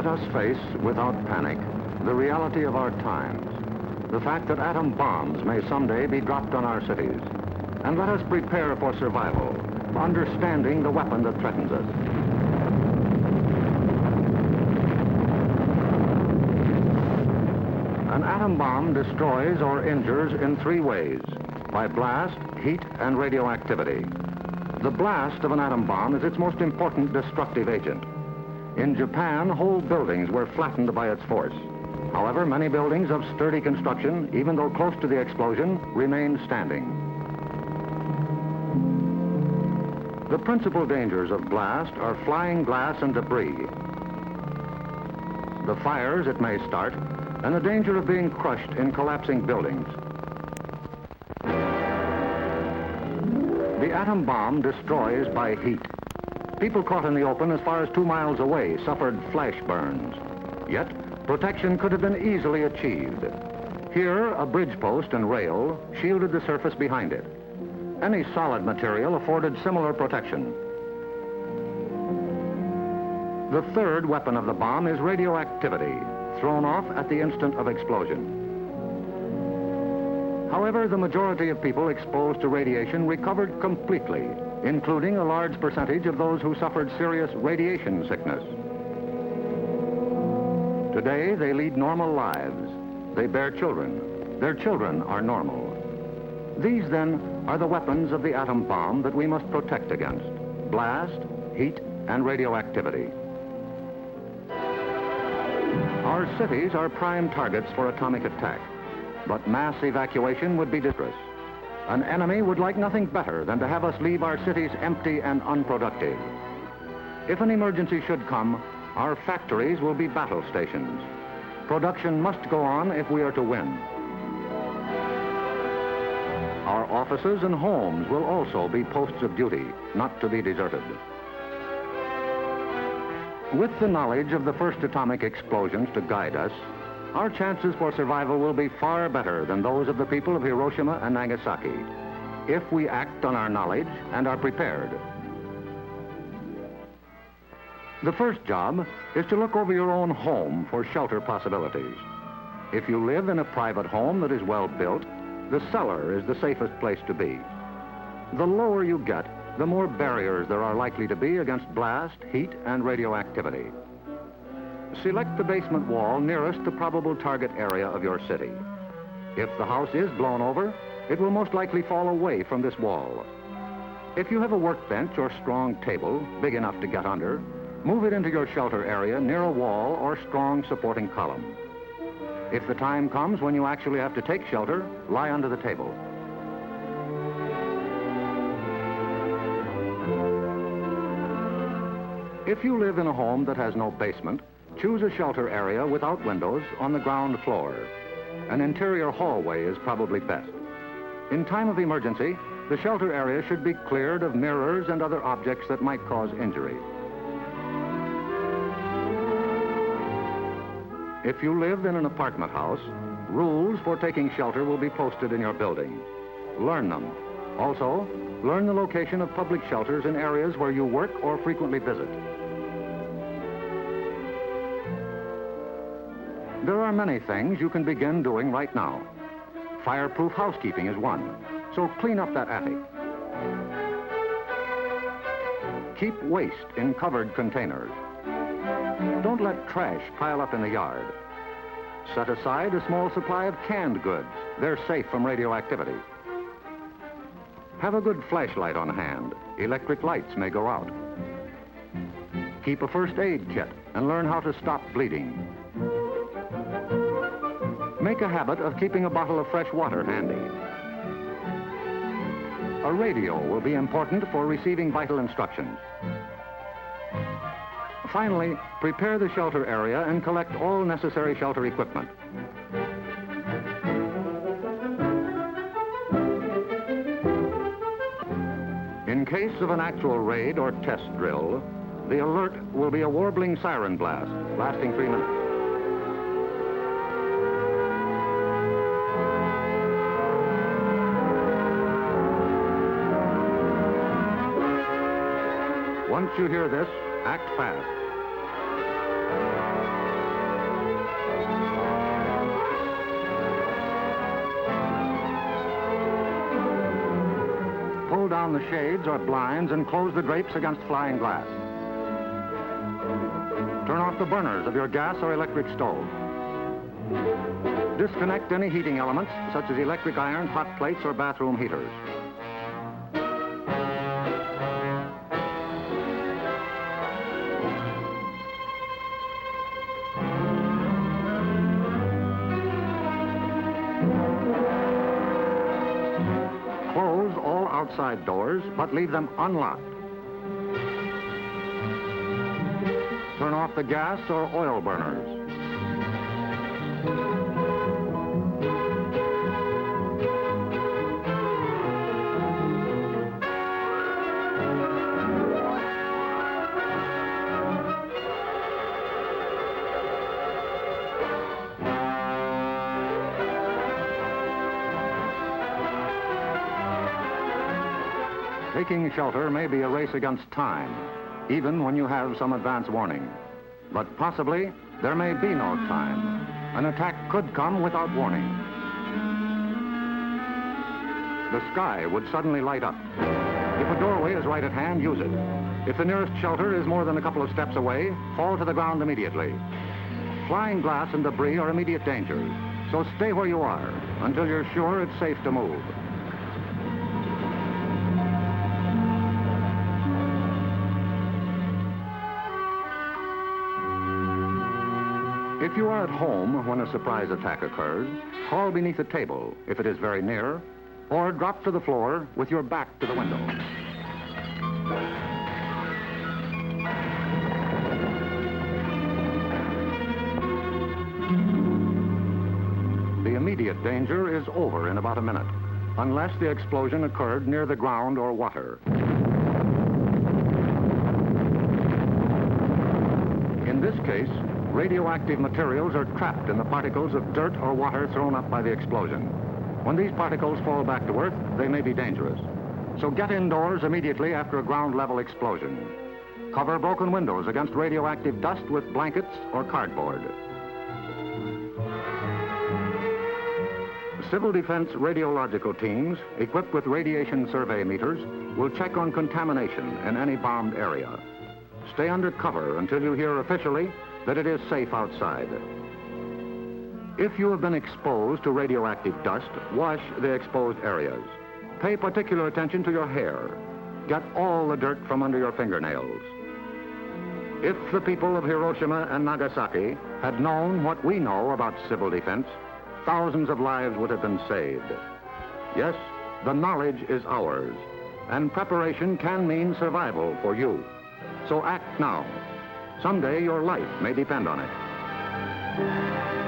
Let us face, without panic, the reality of our times, the fact that atom bombs may someday be dropped on our cities. And let us prepare for survival, understanding the weapon that threatens us. An atom bomb destroys or injures in three ways: by blast, heat, and radioactivity. The blast of an atom bomb is its most important destructive agent. In Japan, whole buildings were flattened by its force. However, many buildings of sturdy construction, even though close to the explosion, remained standing. The principal dangers of blast are flying glass and debris, the fires it may start, and the danger of being crushed in collapsing buildings. The atom bomb destroys by heat. People caught in the open as far as 2 miles away suffered flash burns. Yet, protection could have been easily achieved. Here, a bridge post and rail shielded the surface behind it. Any solid material afforded similar protection. The third weapon of the bomb is radioactivity, thrown off at the instant of explosion. However, the majority of people exposed to radiation recovered completely, including a large percentage of those who suffered serious radiation sickness. Today, they lead normal lives. They bear children. Their children are normal. These, then, are the weapons of the atom bomb that we must protect against: blast, heat, and radioactivity. Our cities are prime targets for atomic attack, but mass evacuation would be dangerous. An enemy would like nothing better than to have us leave our cities empty and unproductive. If an emergency should come, our factories will be battle stations. Production must go on if we are to win. Our offices and homes will also be posts of duty, not to be deserted. With the knowledge of the first atomic explosions to guide us, our chances for survival will be far better than those of the people of Hiroshima and Nagasaki, if we act on our knowledge and are prepared. The first job is to look over your own home for shelter possibilities. If you live in a private home that is well built, the cellar is the safest place to be. The lower you get, the more barriers there are likely to be against blast, heat, and radioactivity. Select the basement wall nearest the probable target area of your city. If the house is blown over, it will most likely fall away from this wall. If you have a workbench or strong table big enough to get under, move it into your shelter area near a wall or strong supporting column. If the time comes when you actually have to take shelter, lie under the table. If you live in a home that has no basement, choose a shelter area without windows on the ground floor. An interior hallway is probably best. In time of emergency, the shelter area should be cleared of mirrors and other objects that might cause injury. If you live in an apartment house, rules for taking shelter will be posted in your building. Learn them. Also, learn the location of public shelters in areas where you work or frequently visit. There are many things you can begin doing right now. Fireproof housekeeping is one, so clean up that attic. Keep waste in covered containers. Don't let trash pile up in the yard. Set aside a small supply of canned goods. They're safe from radioactivity. Have a good flashlight on hand. Electric lights may go out. Keep a first aid kit and learn how to stop bleeding. Make a habit of keeping a bottle of fresh water handy. A radio will be important for receiving vital instructions. Finally, prepare the shelter area and collect all necessary shelter equipment. In case of an actual raid or test drill, the alert will be a warbling siren blast lasting 3 minutes. Once you hear this, act fast. down the shades or blinds and close the drapes against flying glass. Turn off the burners of your gas or electric stove. Disconnect any heating elements, such as electric irons, hot plates, or bathroom heaters. Close all outside doors, but leave them unlocked. Turn off the gas or oil burners. Taking shelter may be a race against time, even when you have some advance warning. But possibly, there may be no time. An attack could come without warning. The sky would suddenly light up. If a doorway is right at hand, use it. If the nearest shelter is more than a couple of steps away, fall to the ground immediately. Flying glass and debris are immediate dangers, so stay where you are until you're sure it's safe to move. If you are at home when a surprise attack occurs, crawl beneath a table if it is very near, or drop to the floor with your back to the window. The immediate danger is over in about a minute, unless the explosion occurred near the ground or water. In this case, radioactive materials are trapped in the particles of dirt or water thrown up by the explosion. When these particles fall back to Earth, they may be dangerous. So get indoors immediately after a ground-level explosion. Cover broken windows against radioactive dust with blankets or cardboard. Civil defense radiological teams, equipped with radiation survey meters, will check on contamination in any bombed area. Stay under cover until you hear officially that it is safe outside. If you have been exposed to radioactive dust, wash the exposed areas. Pay particular attention to your hair. Get all the dirt from under your fingernails. If the people of Hiroshima and Nagasaki had known what we know about civil defense, thousands of lives would have been saved. Yes, the knowledge is ours, and preparation can mean survival for you. So act now. Someday your life may depend on it.